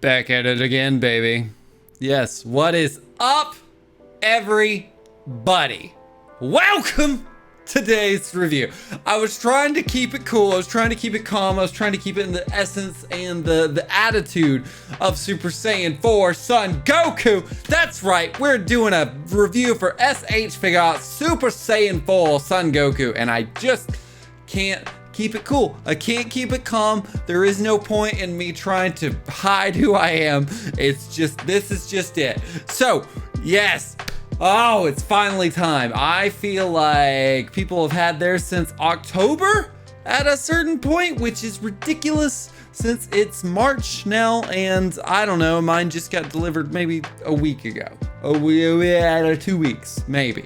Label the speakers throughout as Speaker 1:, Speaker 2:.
Speaker 1: Back at it again, baby. Yes, what is up, everybody? Welcome to today's review. I was trying to keep it cool. I was trying to keep it calm. I was trying to keep it in the essence and the attitude of Super Saiyan 4 Son Goku. That's right, we're doing a review for SH Figuarts Super Saiyan 4 Son Goku, and I just can't keep it cool. I can't keep it calm. There is no point in me trying to hide who I am. It's just, this is just it. So, yes. Oh, it's finally time. I feel like people have had theirs since October at a certain point, which is ridiculous since it's March now, and I don't know, mine just got delivered maybe a week ago. Oh, we had 2 weeks, maybe.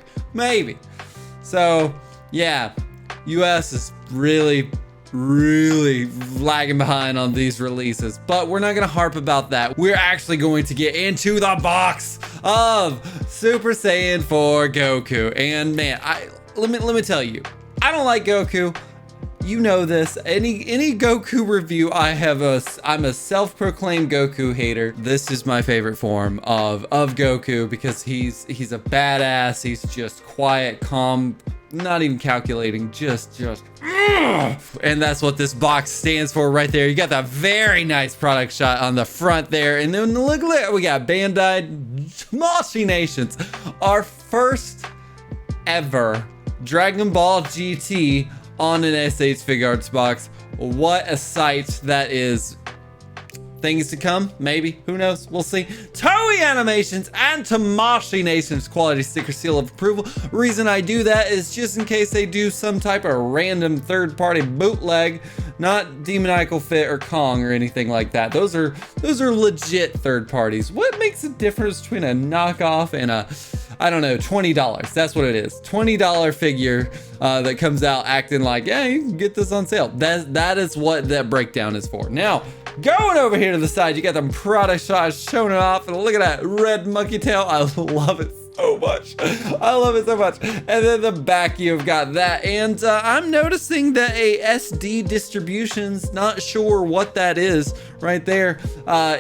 Speaker 1: So, yeah, US is really lagging behind on these releases, but we're not gonna harp about that. We're actually going to get into the box of Super Saiyan 4 Goku. And man, let me tell you, I don't like Goku. You know this. Any Goku review I'm a self-proclaimed Goku hater. This is my favorite form of Goku because he's a badass. He's just quiet, calm, not even calculating, just and that's what this box stands for right there. You got that very nice product shot on the front there, and then look, we got Bandai Tamashii Nations, our first ever Dragon Ball GT on an SH Figuarts box. What a sight that is. Things to come, maybe, who knows, we'll see. Toei Animations and Tamashii Nations quality sticker seal of approval. Reason I do that is just in case they do some type of random third-party bootleg, not Demoniacal Fit or Kong or anything like that. Those are legit third parties. What makes a difference between a knockoff and a, I don't know, $20? That's what it is. $20 figure that comes out acting like, yeah, you can get this on sale. That is what that breakdown is for. Now, going over here to the side, you got them product shots showing it off, and look at that red monkey tail. I love it so much. I love it so much. And then the back, you've got that, and I'm noticing that a SD distribution's, not sure what that is right there,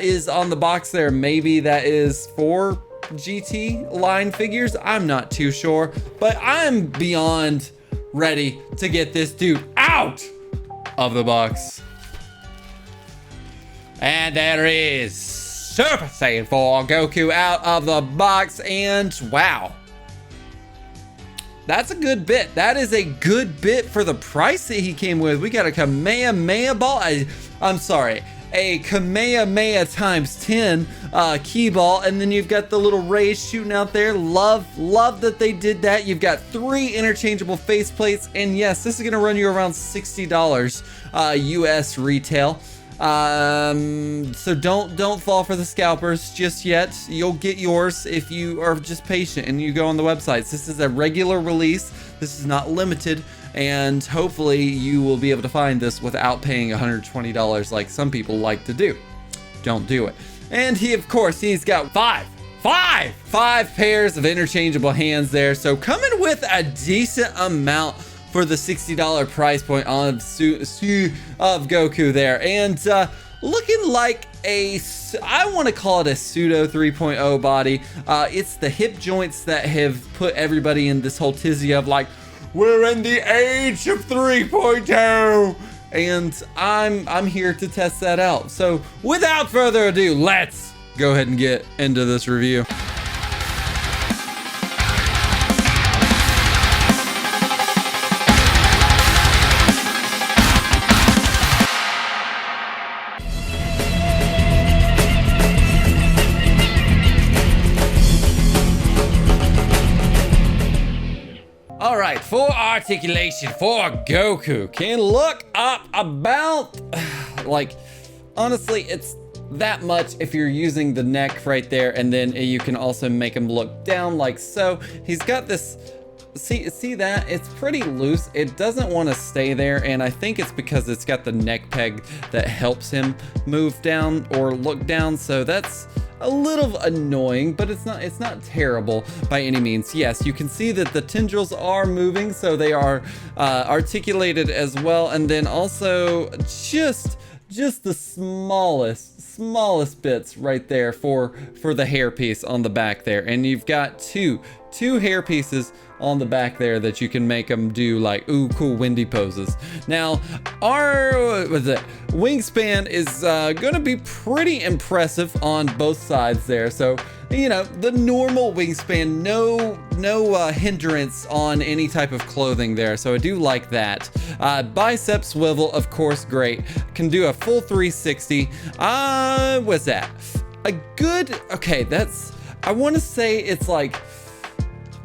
Speaker 1: is on the box there. Maybe that is for GT line figures. I'm not too sure, but I'm beyond ready to get this dude out of the box. And there is Super Saiyan 4 Goku out of the box, and wow. That's a good bit. That is a good bit for the price that he came with. We got a Kamehameha ball. I'm sorry, a Kamehameha times 10 key ball, and then you've got the little rays shooting out there. Love that they did that. You've got 3 interchangeable face plates, and yes, this is gonna run you around $60 US retail. So don't fall for the scalpers just yet. You'll get yours if you are just patient and you go on the websites. This is a regular release. This is not limited, and hopefully you will be able to find this without paying $120 like some people like to do. Don't do it. And he's got five pairs of interchangeable hands there. So coming with a decent amount for the $60 price point on of Goku there, and looking like I want to call it a pseudo 3.0 body. It's the hip joints that have put everybody in this whole tizzy of like, we're in the age of 3.0, and I'm here to test that out. So without further ado, let's go ahead and get into this review. Alright, for articulation for Goku, can look up about, like, honestly, it's that much if you're using the neck right there, and then you can also make him look down like so. He's got this, see that? It's pretty loose. It doesn't want to stay there, and I think it's because it's got the neck peg that helps him move down or look down, so that's a little annoying, but it's not terrible by any means. Yes, you can see that the tendrils are moving, so they are articulated as well, and then also just just the smallest bits right there for the hair piece on the back there. And you've got two hair pieces on the back there that you can make them do like, ooh, cool windy poses. Now, our wingspan is gonna be pretty impressive on both sides there. So, you know, the normal wingspan, no hindrance on any type of clothing there. So I do like that. Bicep swivel, of course, great. Can do a full 360. What's that? A good, okay, that's, I want to say it's like,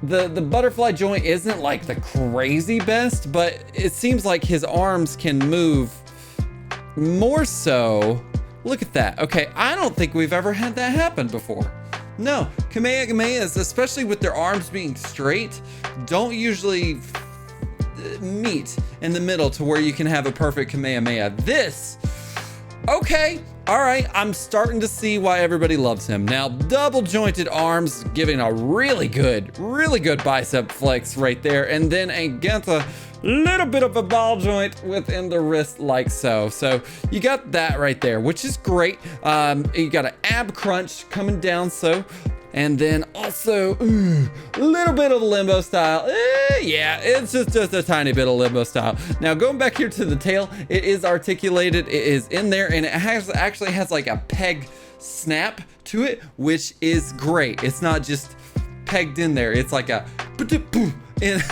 Speaker 1: the butterfly joint isn't like the crazy best, but it seems like his arms can move more so. Look at that. Okay, I don't think we've ever had that happen before. No, Kamehamehas, especially with their arms being straight, don't usually meet in the middle to where you can have a perfect Kamehameha. This, okay, all right, I'm starting to see why everybody loves him. Now, double jointed arms, giving a really good bicep flex right there. And then against a little bit of a ball joint within the wrist like so. So you got that right there, which is great. You got an ab crunch coming down so. And then also, a little bit of limbo style. Yeah, it's just a tiny bit of limbo style. Now going back here to the tail, it is articulated, it is in there, and it actually has like a peg snap to it, which is great. It's not just pegged in there, it's like a, and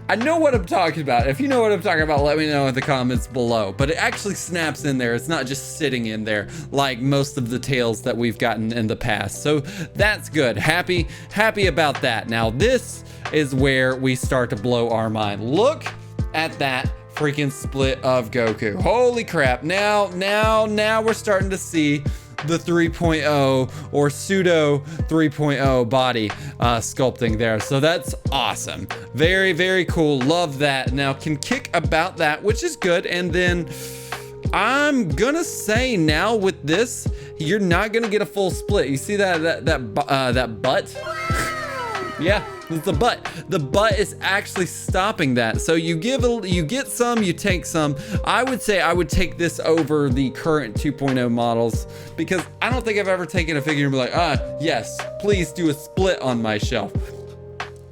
Speaker 1: I know what I'm talking about. If you know what I'm talking about, let me know in the comments below. But it actually snaps in there. It's not just sitting in there like most of the tails that we've gotten in the past. So that's good. Happy about that. Now this is where we start to blow our mind. Look at that freaking split of Goku. Holy crap. Now we're starting to see the 3.0 or pseudo 3.0 body sculpting there. So that's awesome. Very cool. Love that. Now can kick about that, which is good. And then I'm gonna say now with this, you're not gonna get a full split. You see that butt? Yeah, it's the butt. The butt is actually stopping that. So you get some, you take some. I would say I would take this over the current 2.0 models because I don't think I've ever taken a figure and be like, yes, please do a split on my shelf.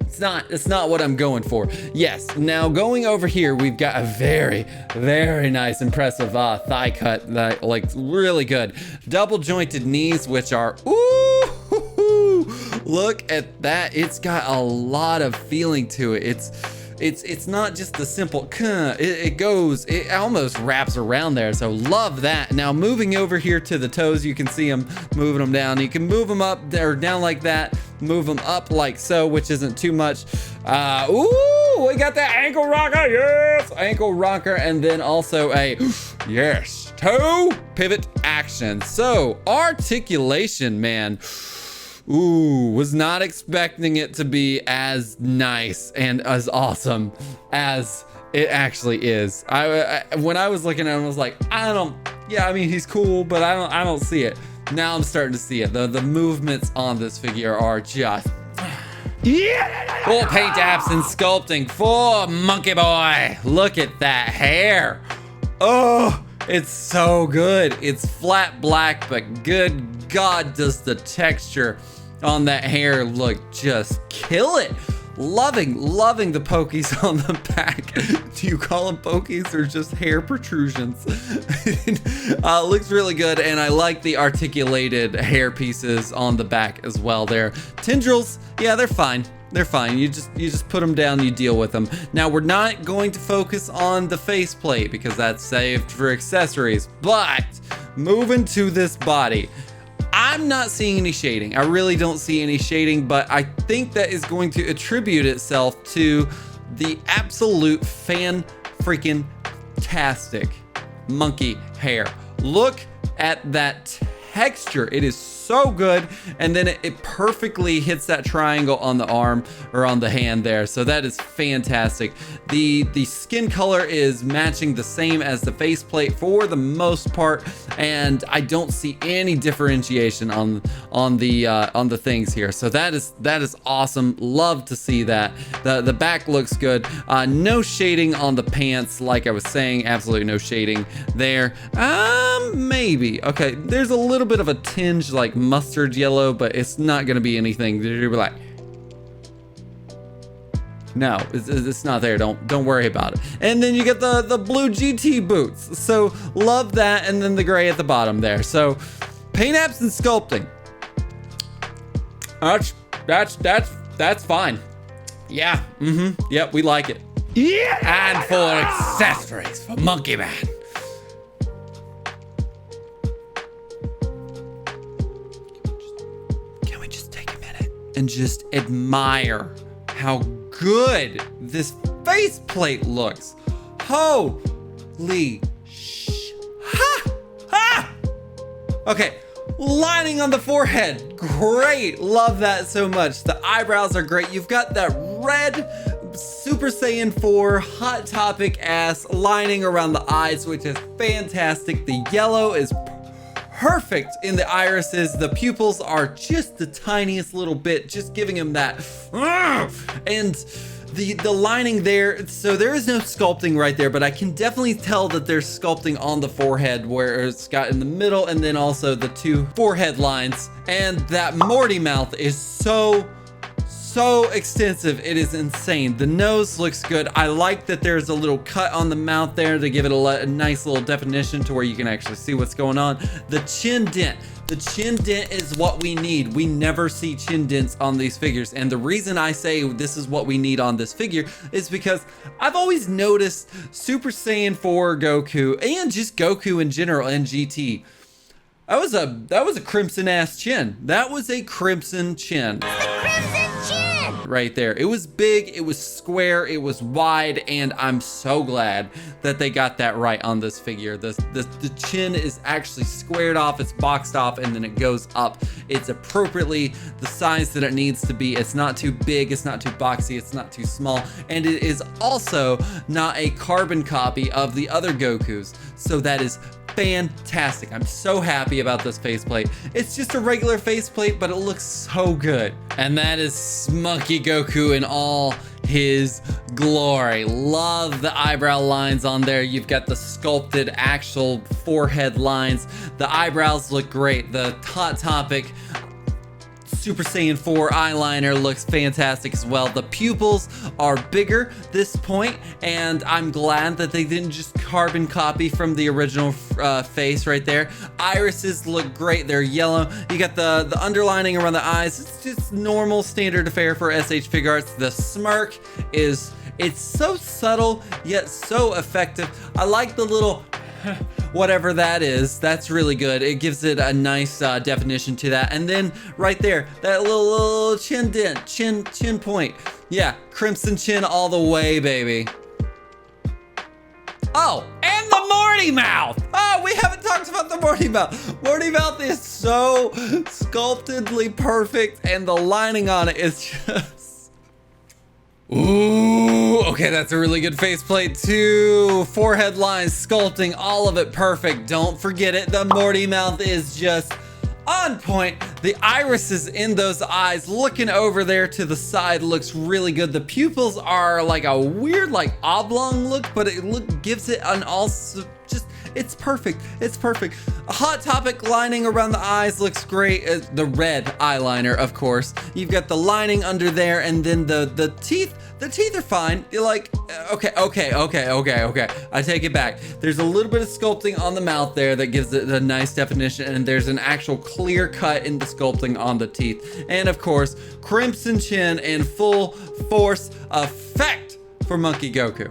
Speaker 1: It's not what I'm going for. Yes, now going over here, we've got a very nice, impressive thigh cut that like really good. Double jointed knees, which are, ooh, look at that. It's got a lot of feeling to it. It's not just the simple it almost wraps around there. So love that. Now moving over here to the toes, you can see them moving them down. You can move them up or down like that, move them up like so, which isn't too much. Ooh, we got that ankle rocker. Yes, ankle rocker. And then also a yes, toe pivot action. So articulation, man. Ooh, was not expecting it to be as nice and as awesome as it actually is. When I was looking at him, I was like, yeah, I mean, he's cool, but I don't see it. Now I'm starting to see it. The movements on this figure are just full paint apps and sculpting for Monkey Boy. Look at that hair. Oh, it's so good. It's flat black, but good God, does the texture on that hair look just kill it. Loving the pokies on the back. Do you call them pokies or just hair protrusions? Looks really good, and I like the articulated hair pieces on the back as well there. Tendrils, yeah, they're fine. They're fine. You just put them down, you deal with them. Now we're not going to focus on the faceplate because that's saved for accessories, but moving to this body, I'm not seeing any shading. I really don't see any shading, but I think that is going to attribute itself to the absolute fan-freaking-tastic monkey hair. Look at that texture. It is so so good. And then it perfectly hits that triangle on the arm or on the hand there. So that is fantastic. The skin color is matching the same as the faceplate for the most part, and I don't see any differentiation on the things here. So that is awesome. Love to see that. The back looks good. No shading on the pants, like I was saying. Absolutely no shading there. Maybe. Okay, there's a little bit of a tinge like mustard yellow, but it's not gonna be anything. You're like, no, it's not there. Don't worry about it. And then you get the blue GT boots. So love that, and then the gray at the bottom there. So paint apps and sculpting. That's fine. Yeah. Yep, we like it. Yeah. And for accessories for Monkey Man. Can we just take a minute and just admire how good this faceplate looks? Holy ha! Okay, lining on the forehead, great. Love that so much. The eyebrows are great. You've got that red Super Saiyan 4 Hot Topic ass lining around the eyes, which is fantastic. The yellow is perfect in the irises. The pupils are just the tiniest little bit, just giving them that. And the lining there, so there is no sculpting right there, but I can definitely tell that there's sculpting on the forehead where it's got in the middle, and then also the two forehead lines. And that Morty mouth is so extensive, it is insane. The nose looks good. I like that there's a little cut on the mouth there to give it a nice little definition to where you can actually see what's going on. The chin dent. The chin dent is what we need. We never see chin dents on these figures. And the reason I say this is what we need on this figure is because I've always noticed Super Saiyan 4 Goku, and just Goku in general and GT, that was a crimson ass chin. That was a crimson chin. Right there. It was big, it was square, it was wide, and I'm so glad that they got that right on this figure. The chin is actually squared off, it's boxed off, and then it goes up. It's appropriately the size that it needs to be. It's not too big, it's not too boxy, it's not too small, and it is also not a carbon copy of the other Gokus. So that is fantastic. I'm so happy about this faceplate. It's just a regular faceplate, but it looks so good. And that is Monkey Goku in all his glory. Love the eyebrow lines on there. You've got the sculpted actual forehead lines. The eyebrows look great. The Hot Topic Super Saiyan 4 eyeliner looks fantastic as well. The pupils are bigger this point, and I'm glad that they didn't just carbon copy from the original face right there. Irises look great. They're yellow. You got the underlining around the eyes. It's just normal standard fare for SH Figuarts. The smirk it's so subtle yet so effective. I like the little whatever that is. That's really good. It gives it a nice definition to that. And then right there, that little chin dent, chin point. Yeah, crimson chin all the way, baby. Oh, and the Morty mouth. Oh, we haven't talked about the Morty mouth. Morty mouth is so sculptedly perfect, and the lining on it is just... Ooh, okay, that's a really good faceplate too. Forehead lines, sculpting, all of it perfect. Don't forget it. The Morty mouth is just on point. The irises in those eyes, looking over there to the side, looks really good. The pupils are like a weird, like oblong look, but it gives it an also just. It's perfect. It's perfect. A Hot Topic lining around the eyes looks great. The red eyeliner, of course. You've got the lining under there, and then the teeth. The teeth are fine. You're like, okay. I take it back. There's a little bit of sculpting on the mouth there that gives it a nice definition, and there's an actual clear cut in the sculpting on the teeth. And of course, crimson chin and full force effect for Monkey Goku.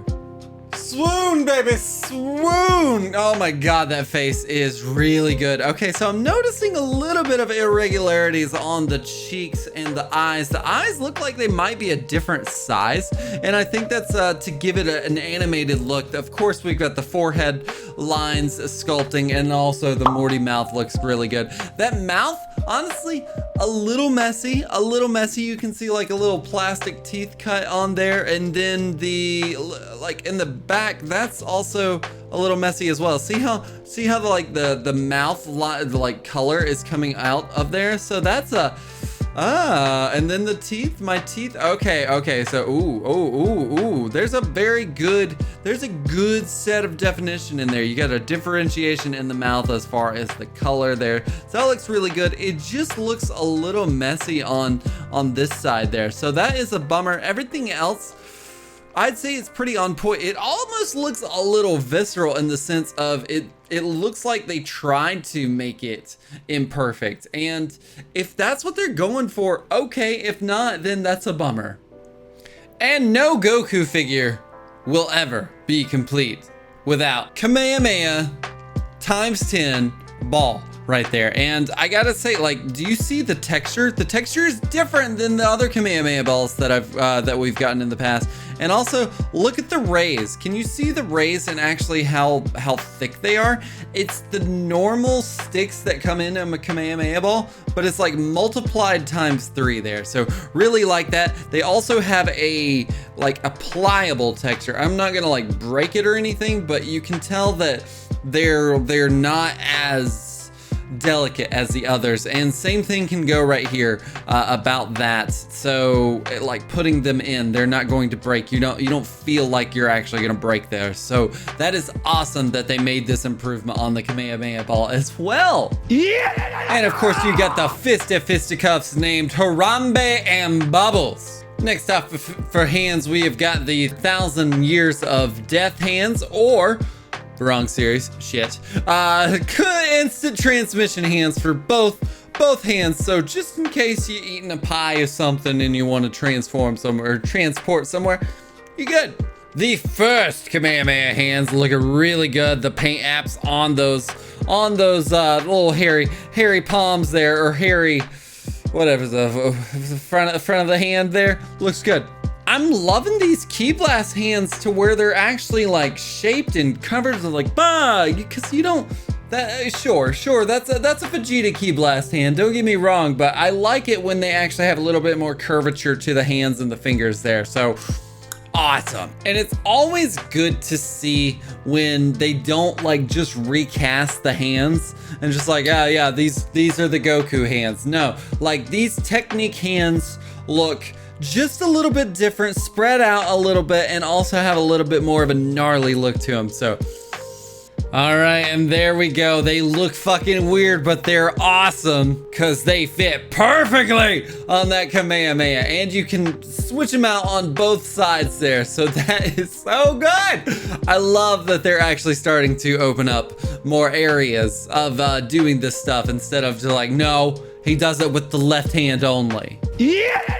Speaker 1: Swoon, baby, swoon. Oh my God, that face is really good. Okay, so I'm noticing a little bit of irregularities on the cheeks and the eyes. The eyes look like they might be a different size, and I think that's to give it an animated look. Of course, we've got the forehead lines sculpting, and also the Morty mouth looks really good. That mouth, honestly, a little messy, a little messy. You can see like a little plastic teeth cut on there, and then the, like in the back, that's also a little messy as well. See how the mouth like color is coming out of there? So that's a, and then the teeth, my teeth. Okay, so ooh, there's a good set of definition in there. You got a differentiation in the mouth as far as the color there. So that looks really good. It just looks a little messy on this side there. So that is a bummer. Everything else, I'd say it's pretty on point. It almost looks a little visceral in the sense of it looks like they tried to make it imperfect. And if that's what they're going for, okay. If not, then that's a bummer. And no Goku figure will ever be complete without Kamehameha times 10 ball right there. And I gotta say, like, do you see the texture? The texture is different than the other Kamehameha balls that we've gotten in the past. And also, look at the rays. Can you see the rays and actually how thick they are? It's the normal sticks that come in a Kamehameha ball, but it's like multiplied times 3 there. So really like that. They also have a pliable texture. I'm not gonna like break it or anything, but you can tell that they're not as delicate as the others, and same thing can go right here about that. So like putting them in, they're not going to break. You don't feel like you're actually gonna break there. So that is awesome that they made this improvement on the Kamehameha ball as well. Yeah. And of course you got the fisticuffs named Harambe and Bubbles. Next up for hands, we have got the 1,000 Years of Death hands, or wrong series, shit. Instant transmission hands for both hands. So just in case you're eating a pie or something and you want to transform somewhere or transport somewhere, you're good. The first Kamehameha hands look really good. The paint apps on those little hairy palms there, or hairy, whatever, the front of the hand there looks good. I'm loving these Ki Blast hands to where they're actually like shaped and covered with like because you don't, sure, that's a Vegeta Ki Blast hand, don't get me wrong, but I like it when they actually have a little bit more curvature to the hands and the fingers there. So awesome. And it's always good to see when they don't like just recast the hands and just like, oh yeah, these are the Goku hands. No, like these Technique hands look just a little bit different, spread out a little bit, and also have a little bit more of a gnarly look to them. So all right, and there we go. They look fucking weird, but they're awesome because they fit perfectly on that Kamehameha, and you can switch them out on both sides there. So that is so good. I love that they're actually starting to open up more areas of doing this stuff instead of just like, no, he does it with the left hand only. Yeah.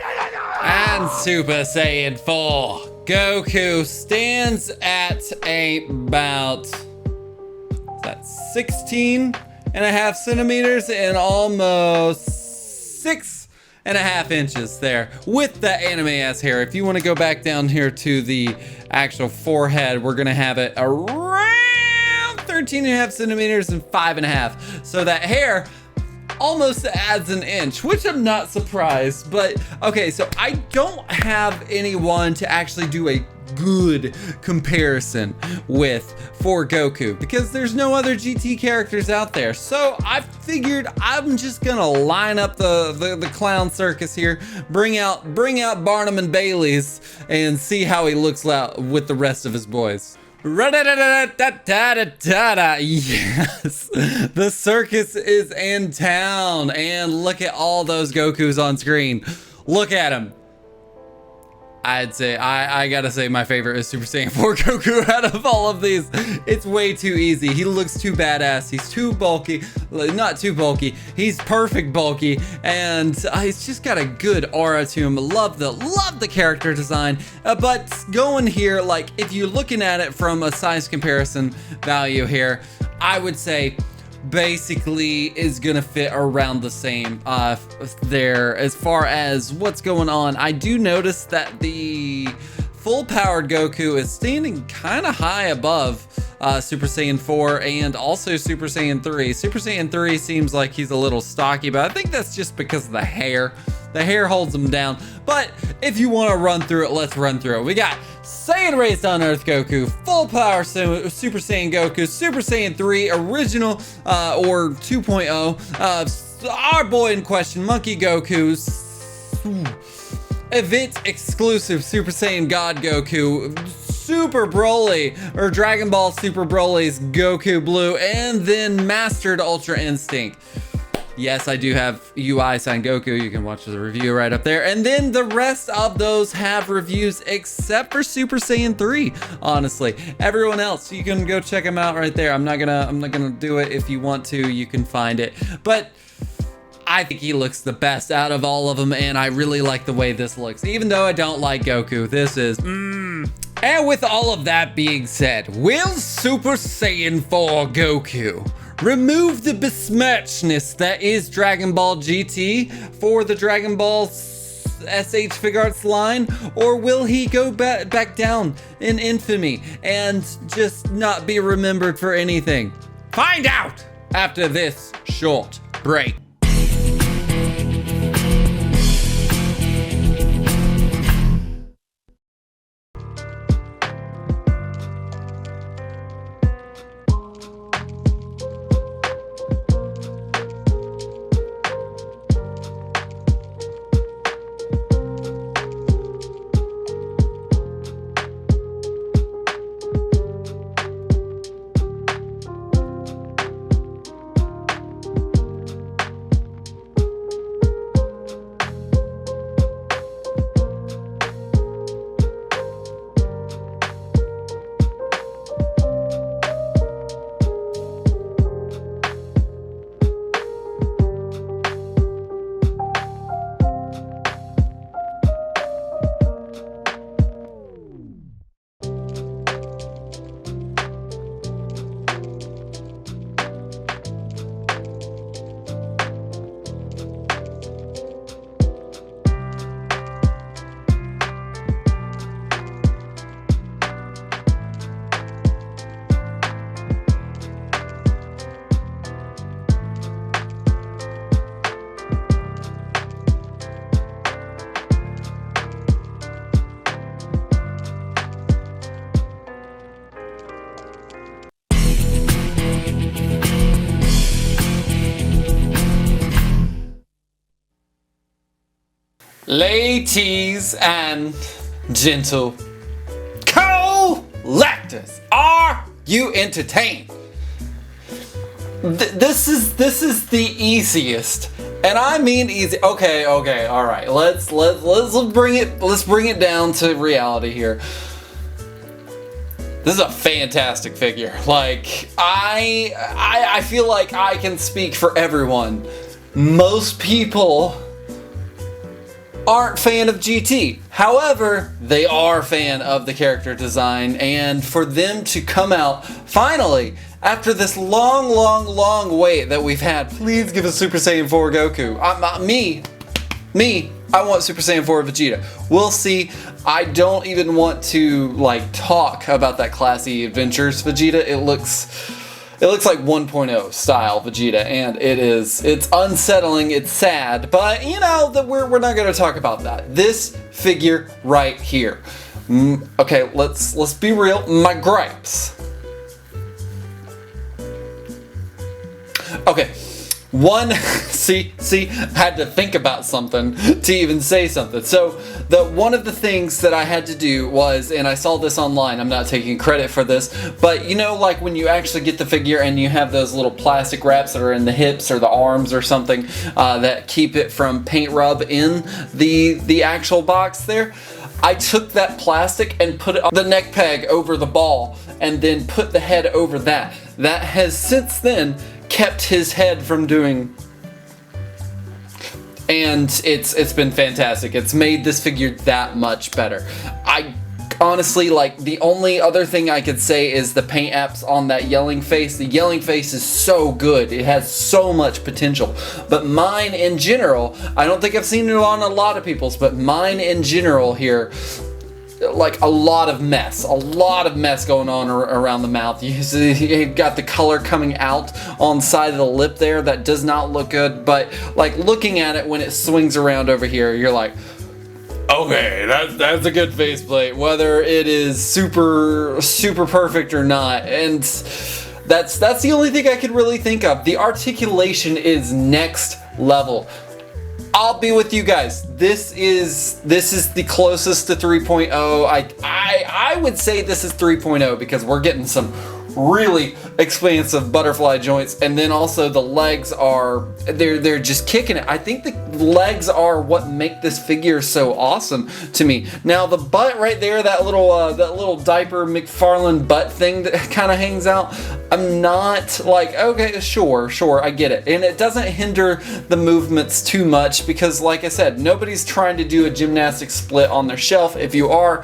Speaker 1: And Super Saiyan 4 Goku stands at about, that's 16.5 centimeters and almost 6.5 inches there with the anime ass hair. If you want to go back down here to the actual forehead, we're gonna have it around 13.5 centimeters and 5.5. So that hair almost adds an inch, which I'm not surprised. But okay, so I don't have anyone to actually do a good comparison with for Goku because there's no other GT characters out there. So I figured I'm just gonna line up the clown circus here, bring out Barnum and Bailey's, and see how he looks out with the rest of his boys. Yes, the circus is in town, and look at all those Gokus on screen. Look at him. I'd say, I gotta say my favorite is Super Saiyan 4 Goku out of all of these. It's way too easy. He looks too badass. He's too bulky. Not too bulky. He's perfect bulky. And he's just got a good aura to him. Love the character design. But going here, like, if you're looking at it from a size comparison value here, I would say basically is gonna fit around the same there. As far as what's going on, I do notice that the full powered Goku is standing kind of high above Super Saiyan 4 and also Super Saiyan 3. Super Saiyan 3 seems like he's a little stocky, but I think that's just because of the hair. The hair holds him down. But if you want to run through it, let's run through it. We got Saiyan Raised on Earth Goku, Full Power Super Saiyan Goku, Super Saiyan 3, Original or 2.0, our boy in question, Monkey Goku, Event Exclusive Super Saiyan God Goku, Super Broly, or Dragon Ball Super Broly's Goku Blue, and then Mastered Ultra Instinct. Yes, I do have UI Son Goku. You can watch the review right up there. And then the rest of those have reviews except for Super Saiyan 3, honestly. Everyone else, you can go check them out right there. I'm not gonna do it. If you want to, you can find it. But I think he looks the best out of all of them, and I really like the way this looks. Even though I don't like Goku, this is And with all of that being said, will Super Saiyan 4 Goku remove the besmirchedness that is Dragon Ball GT for the Dragon Ball SH Figuarts line, or will he go back down in infamy and just not be remembered for anything? Find out after this short break. Ladies and gentle collectors, are you entertained? This is the easiest, and I mean easy. Okay, all right. Let's bring it down to reality here. This is a fantastic figure. Like, I feel like I can speak for everyone. Most people aren't fan of GT. However, they are fan of the character design, and for them to come out finally after this long wait that we've had, please give us Super Saiyan 4 Goku. I want Super Saiyan 4 Vegeta. We'll see. I don't even want to like talk about that Classy Adventures Vegeta. It looks like 1.0 style Vegeta, and it's unsettling, it's sad, but you know that we're not gonna talk about that. This figure right here. Okay, let's be real. My gripes. Okay. One, see, had to think about something to even say something. So one of the things that I had to do was, and I saw this online, I'm not taking credit for this, but you know, like when you actually get the figure and you have those little plastic wraps that are in the hips or the arms or something that keep it from paint rub in the actual box there. I took that plastic and put it on the neck peg over the ball and then put the head over that. That has since then kept his head from doing, and it's been fantastic. It's made this figure that much better. I honestly, like, the only other thing I could say is the paint apps on that yelling face. The yelling face is so good. It has so much potential. But mine in general, I don't think I've seen it on a lot of people's, but mine in general here, like, a lot of mess going on around the mouth. You've got the color coming out on the side of the lip there. That does not look good, but like looking at it when it swings around over here, you're like, okay, that's a good faceplate, whether it is super perfect or not. And that's the only thing I could really think of. The articulation is next level. I'll be with you guys. This is the closest to 3.0. I would say this is 3.0 because we're getting some really expansive butterfly joints, and then also the legs are they're just kicking it. I think the legs are what make this figure so awesome to me. Now the butt right there, that little diaper McFarlane butt thing that kind of hangs out, I'm not like, okay, sure, I get it, and it doesn't hinder the movements too much because, like I said, nobody's trying to do a gymnastic split on their shelf. If you are,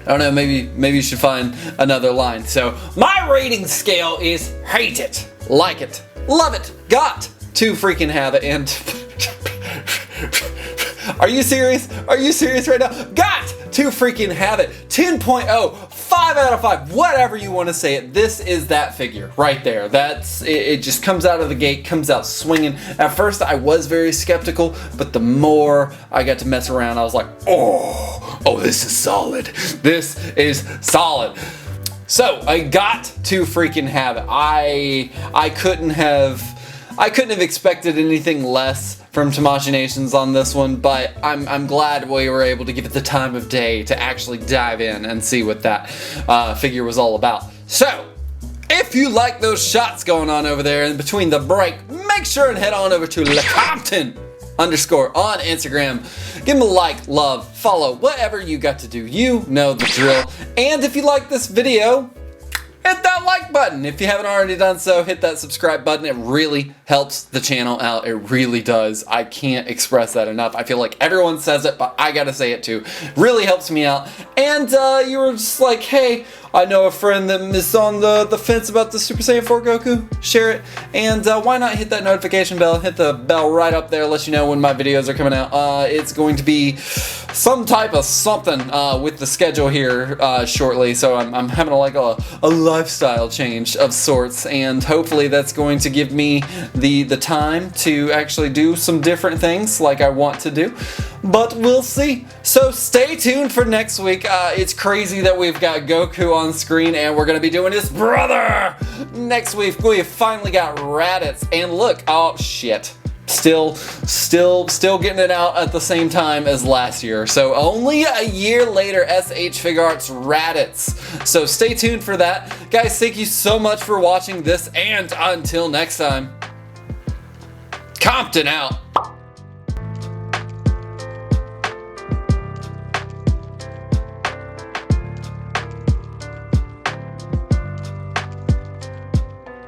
Speaker 1: I don't know, maybe you should find another line. So my rating scale is hate it, like it, love it, got to freaking have it, and are you serious? Are you serious right now? Got to freaking have it. 10.0, 5 out of 5, whatever you want to say it. This is that figure right there. That's it. It just comes out of the gate, comes out swinging. At first I was very skeptical, but the more I got to mess around, I was like, oh, this is solid. This is solid. So I got to freaking have it. I couldn't have expected anything less from Tamashii Nations on this one, but I'm glad we were able to give it the time of day to actually dive in and see what that figure was all about. So, if you like those shots going on over there in between the break, make sure and head on over to LeCompton _ on Instagram. Give him a like, love, follow, whatever you got to do. You know the drill. And if you like this video, hit that like button. If you haven't already done so, hit that subscribe button. It really helps the channel out. It really does. I can't express that enough. I feel like everyone says it, but I gotta say it too. Really helps me out. And you were just like, hey, I know a friend that is on the fence about the Super Saiyan 4 Goku. Share it. And why not hit that notification bell? Hit the bell right up there. Let you know when my videos are coming out. It's going to be some type of something with the schedule here shortly. So I'm having a lifestyle change of sorts. And hopefully that's going to give me the time to actually do some different things like I want to do. But we'll see. So stay tuned for next week. It's crazy that we've got Goku on screen and we're going to be doing his brother. Next week we finally got Raditz. And look, oh shit. Still getting it out at the same time as last year. So only a year later, SH Figuarts Raditz. So stay tuned for that. Guys, thank you so much for watching this, and until next time, Compton out.